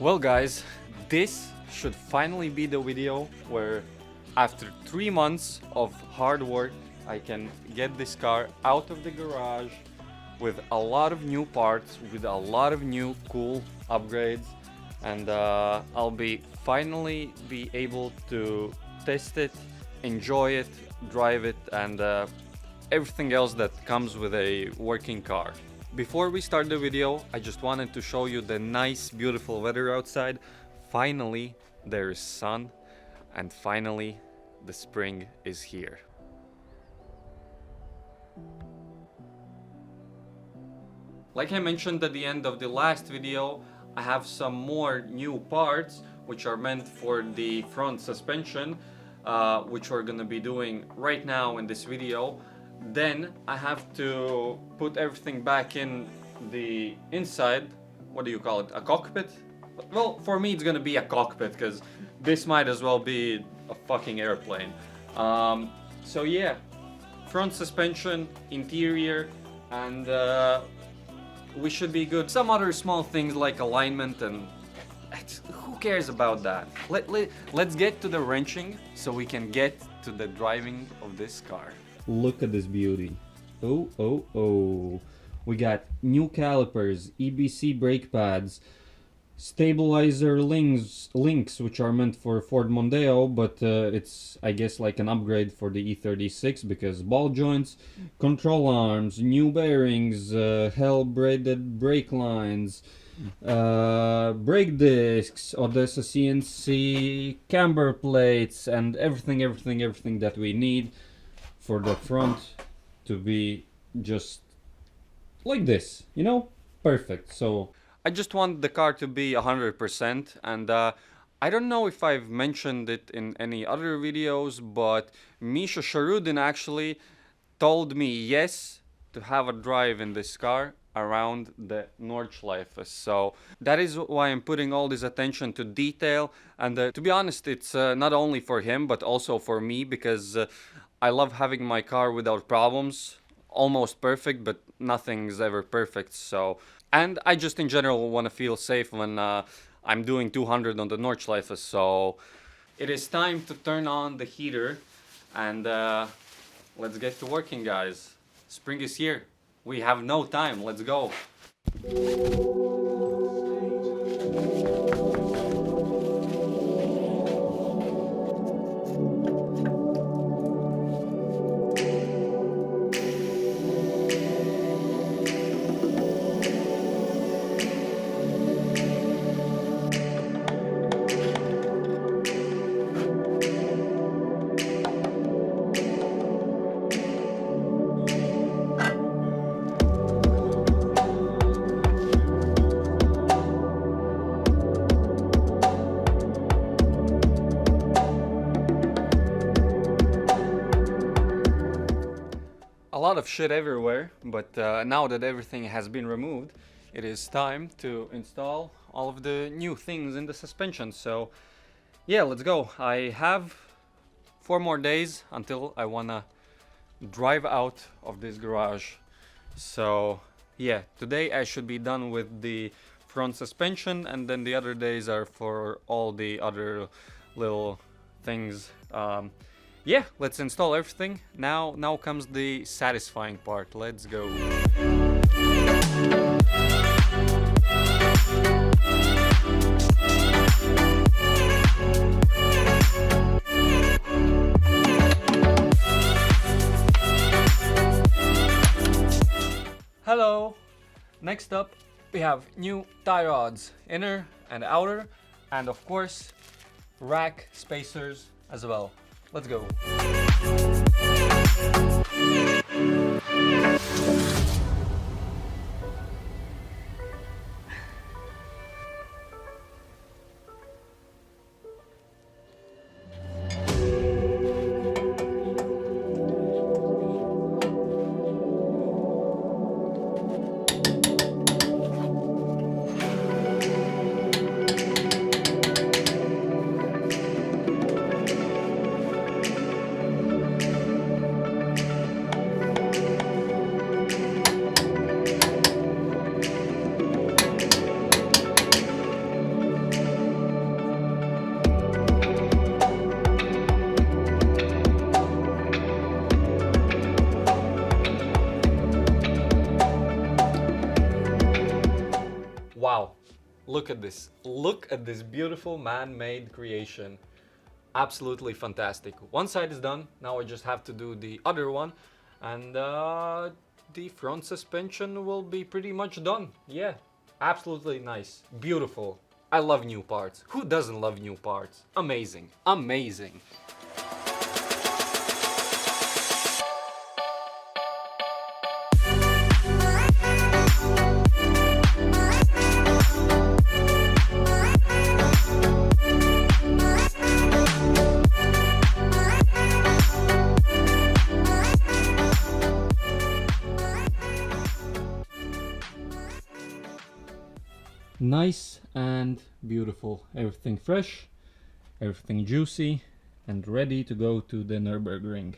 Well guys, this should finally be the video where after 3 months of hard work I can get this car out of the garage with a lot of new parts, with a lot of new cool upgrades, and I'll be finally be able to test it, enjoy it, drive it, and everything else that comes with a working car. Before we start the video, I just wanted to show you the nice, beautiful weather outside. Finally, there is sun, and finally, the spring is here. Like I mentioned at the end of the last video, I have some more new parts which are meant for the front suspension, which we're gonna be doing right now in this video. Then I have to put everything back in the inside. What do you call it? A cockpit? Well, for me it's gonna be a cockpit because this might as well be a fucking airplane. So yeah, front suspension, interior, and we should be good. Some other small things like alignment, and who cares about that? Let's get to the wrenching so we can get to the driving of this car. Look at this beauty. Oh. We got new calipers, EBC brake pads, stabilizer links which are meant for Ford Mondeo, but it's I guess like an upgrade for the E36 because ball joints, control arms, new bearings, hell braided brake lines, brake discs, Odessa CNC camber plates, and everything that we need for the front to be just like this, you know, perfect. So I just want the car to be 100%, and I don't know if I've mentioned it in any other videos, but Misha Sharudin actually told me yes to have a drive in this car around the Nordschleife. So that is why I'm putting all this attention to detail, and to be honest, it's not only for him but also for me, because I love having my car without problems, almost perfect, but nothing's ever perfect. So, and I just in general want to feel safe when I'm doing 200 on the Nordschleife. So it is time to turn on the heater, and let's get to working, guys. Spring is here. We have no time. Let's go. A lot of shit everywhere, but now that everything has been removed, it is time to install all of the new things in the suspension. So yeah, let's go. I have 4 more days until I wanna drive out of this garage. So yeah, today I should be done with the front suspension, and then the other days are for all the other little things. Yeah, let's install everything. Now comes the satisfying part. Let's go. Hello. Next up, we have new tie rods, inner and outer, and of course, rack spacers as well. Let's go. Look at this. Look at this beautiful man-made creation. Absolutely fantastic. One side is done. Now I just have to do the other one. And the front suspension will be pretty much done. Yeah, absolutely nice. Beautiful. I love new parts. Who doesn't love new parts? Amazing. Amazing. Nice and beautiful. Everything fresh, everything juicy, and ready to go to the Nürburgring.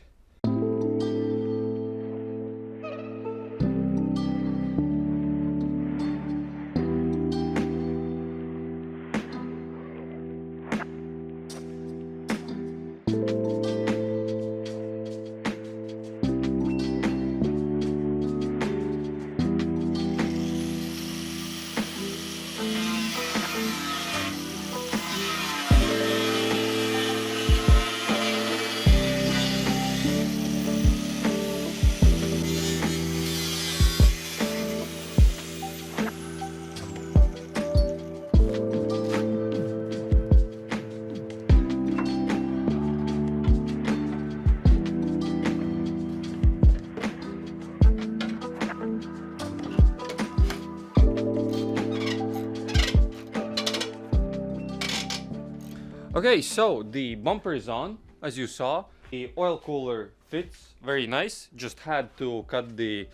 Okay, so the bumper is on, as you saw. The oil cooler fits very nice. Just had to cut the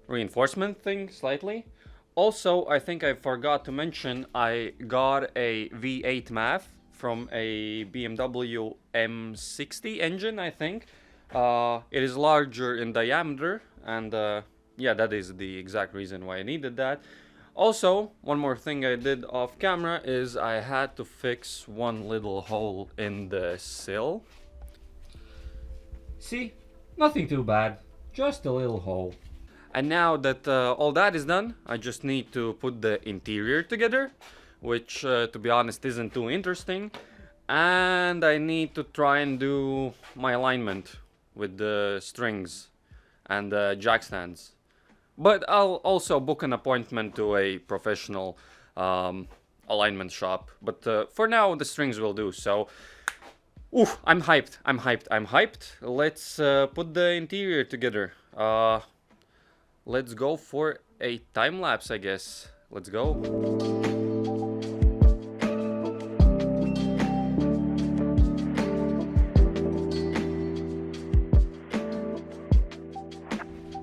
reinforcement thing slightly. Also, I think I forgot to mention, I got a V8 MAF from a BMW M60 engine, I think. It is larger in diameter, and yeah, that is the exact reason why I needed that. Also, one more thing I did off camera is I had to fix one little hole in the sill. See? Nothing too bad. Just a little hole. And now that all that is done, I just need to put the interior together, which to be honest isn't too interesting. And I need to try and do my alignment with the strings and the jack stands. But I'll also book an appointment to a professional alignment shop. But for now, the strings will do. So, oof, I'm hyped. I'm hyped. I'm hyped. Let's put the interior together. Let's go for a time lapse, I guess. Let's go.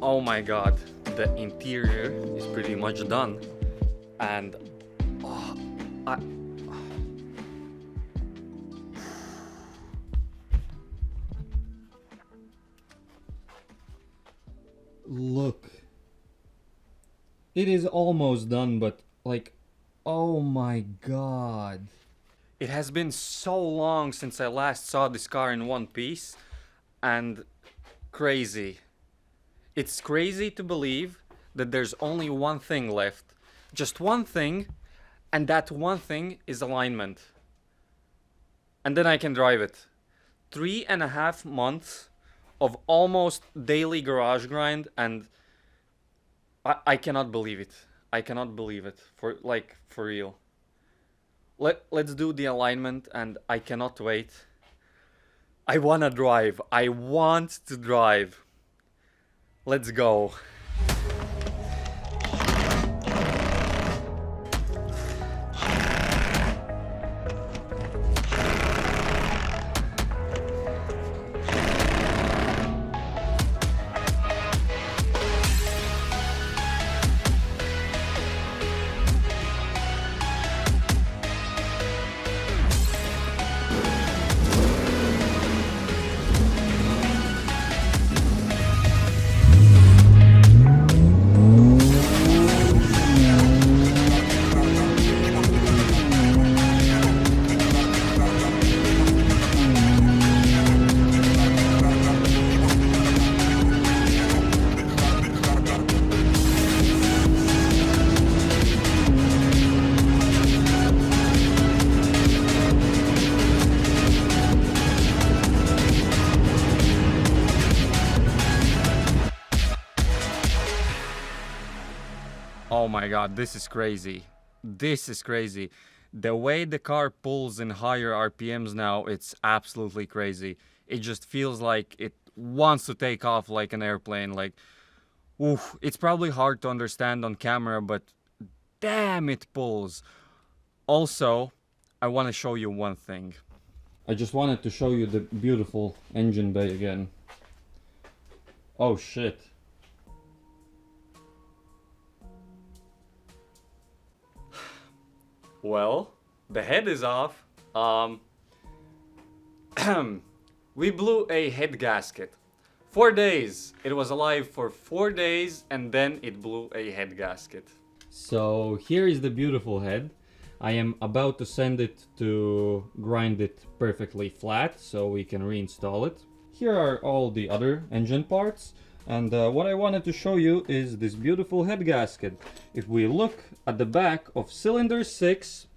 Oh my god. The interior is pretty much done, and Look, it is almost done, but like, oh my god. It has been so long since I last saw this car in one piece, and crazy. It's crazy to believe that there's only one thing left. Just one thing, and that one thing is alignment. And then I can drive it. 3.5 months of almost daily garage grind, and I cannot believe it. I cannot believe it. For real. Let's do the alignment, and I cannot wait. I wanna drive. I want to drive. Let's go. Oh my god, this is crazy. This is crazy. The way the car pulls in higher RPMs now, it's absolutely crazy. It just feels like it wants to take off like an airplane. Like, oof, it's probably hard to understand on camera, but damn, it pulls. Also, I want to show you one thing. I just wanted to show you the beautiful engine bay again. Oh shit. Well, the head is off. We blew a head gasket. 4 days. It was alive for 4 days and then it blew a head gasket. So here is the beautiful head. I am about to send it to grind it perfectly flat so we can reinstall it. Here are all the other engine parts, and what I wanted to show you is this beautiful head gasket. If we look at the back of cylinder 6,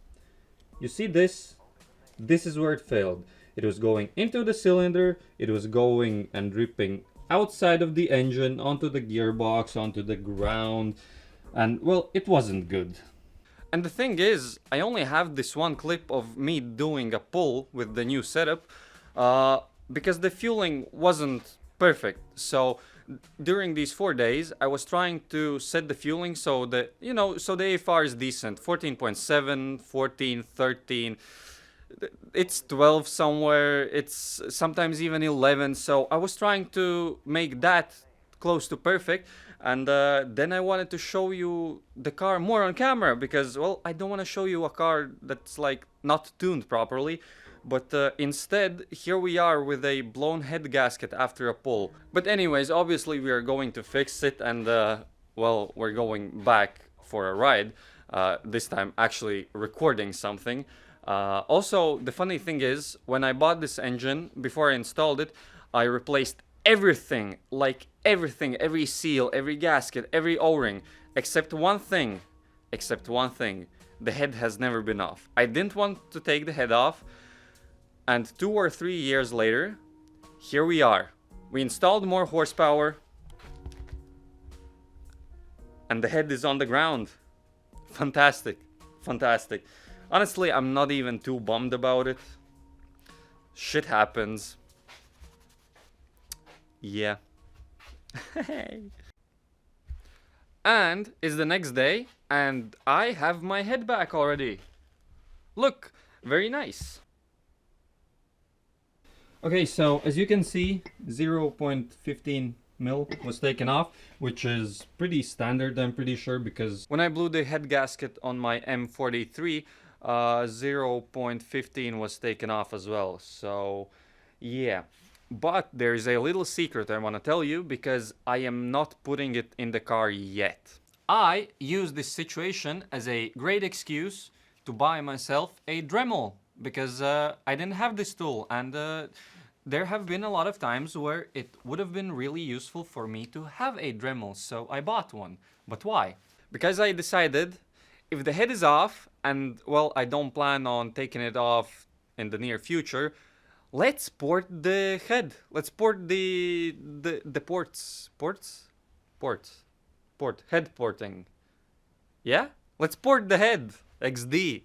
you see this? This is where it failed. It was going into the cylinder, it was going and dripping outside of the engine onto the gearbox, onto the ground, and well, it wasn't good. And the thing is, I only have this one clip of me doing a pull with the new setup because the fueling wasn't perfect. So during these 4 days, I was trying to set the fueling so that, so the AFR is decent. 14.7, 14, 13. It's 12 somewhere. It's sometimes even 11. So I was trying to make that close to perfect. And then I wanted to show you the car more on camera because, well, I don't want to show you a car that's like not tuned properly. But instead, here we are with a blown head gasket after a pull. But anyways, obviously we are going to fix it and, well, we're going back for a ride. This time actually recording something. Also, the funny thing is, when I bought this engine, before I installed it, I replaced everything, like everything, every seal, every gasket, every O-ring, except one thing. The head has never been off. I didn't want to take the head off, and 2 or 3 years later, here we are. We installed more horsepower, and the head is on the ground. Fantastic, fantastic. Honestly, I'm not even too bummed about it. Shit happens. Yeah. And it's the next day, and I have my head back already. Look, very nice. Okay, so as you can see, 0.15 mil was taken off, which is pretty standard, I'm pretty sure, because When I blew the head gasket on my M43, 0.15 was taken off as well. So, yeah. But there is a little secret I want to tell you because I am not putting it in the car yet. I use this situation as a great excuse to buy myself a Dremel because I didn't have this tool, and there have been a lot of times where it would have been really useful for me to have a Dremel, so I bought one. But why? Because I decided if the head is off, and well, I don't plan on taking it off in the near future, let's port the head. Let's port the head porting. Yeah? Let's port the head. XD.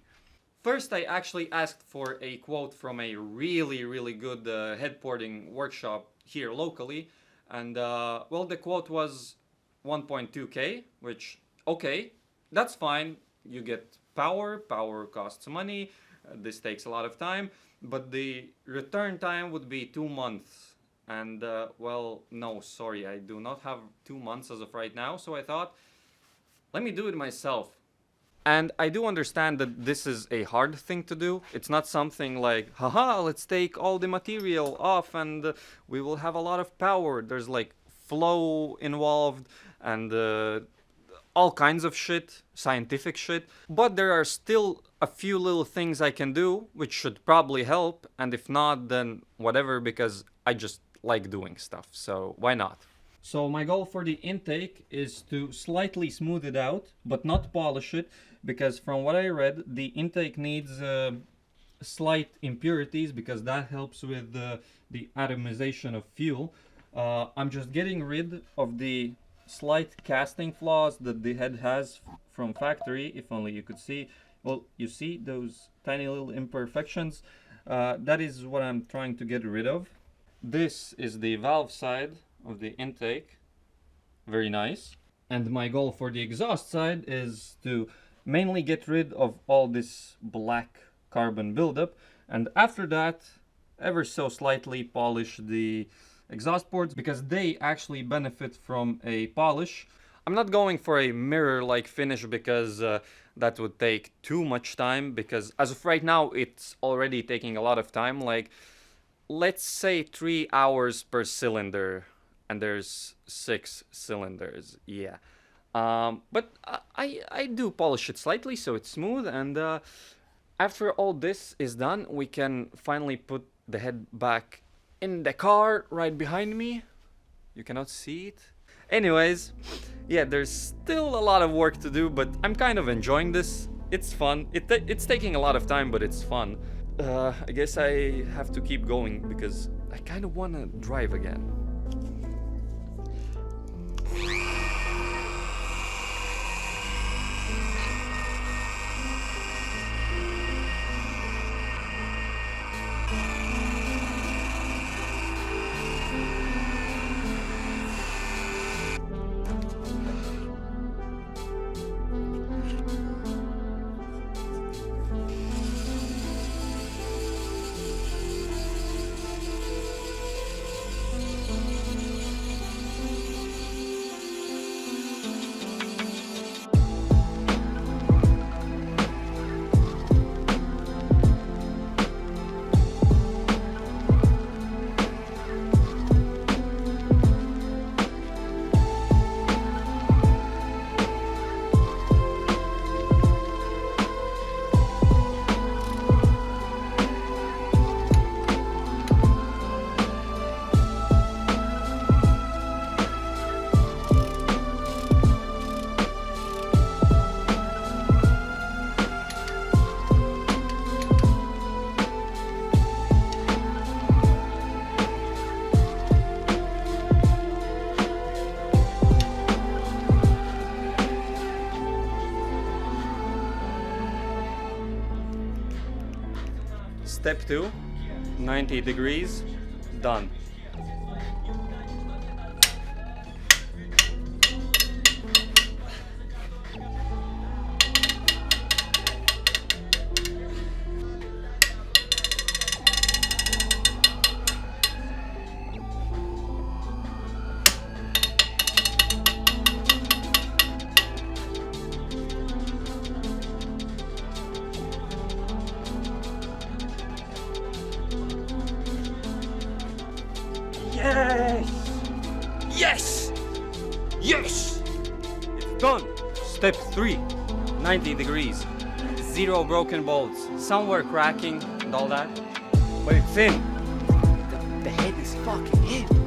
First, I actually asked for a quote from a really good head porting workshop here locally, and well, the quote was 1.2k, which, okay, that's fine. You get power costs money, this takes a lot of time, but the return time would be 2 months. And well, no, sorry, I do not have 2 months as of right now, so I thought, let me do it myself. And I do understand that this is a hard thing to do. It's not something like, haha, let's take all the material off and we will have a lot of power. There's like flow involved and all kinds of shit, scientific shit. But there are still a few little things I can do, which should probably help. And if not, then whatever, because I just like doing stuff. So why not? So my goal for the intake is to slightly smooth it out, but not polish it, because from what I read, the intake needs slight impurities, because that helps with the atomization of fuel. I'm just getting rid of the slight casting flaws that the head has from factory. If only you could see. Well, you see those tiny little imperfections. That is what I'm trying to get rid of. This is the valve side of the intake. Very nice. And my goal for the exhaust side is to mainly get rid of all this black carbon buildup, and after that, ever so slightly polish the exhaust ports, because they actually benefit from a polish. I'm not going for a mirror-like finish because that would take too much time, because as of right now it's already taking a lot of time, like let's say 3 hours per cylinder, and there's 6 cylinders. Yeah. But I do polish it slightly so it's smooth, and after all this is done, we can finally put the head back in the car right behind me. You cannot see it. Anyways, yeah, there's still a lot of work to do, but I'm kind of enjoying this. It's fun. It's taking a lot of time, but it's fun. I guess I have to keep going because I kind of want to drive again. Step 2, 90 degrees, done. Yes! Yes! Yes! It's done! Step 3, 90 degrees. 0 broken bolts. Some were cracking and all that. But it's in. The head is fucking in.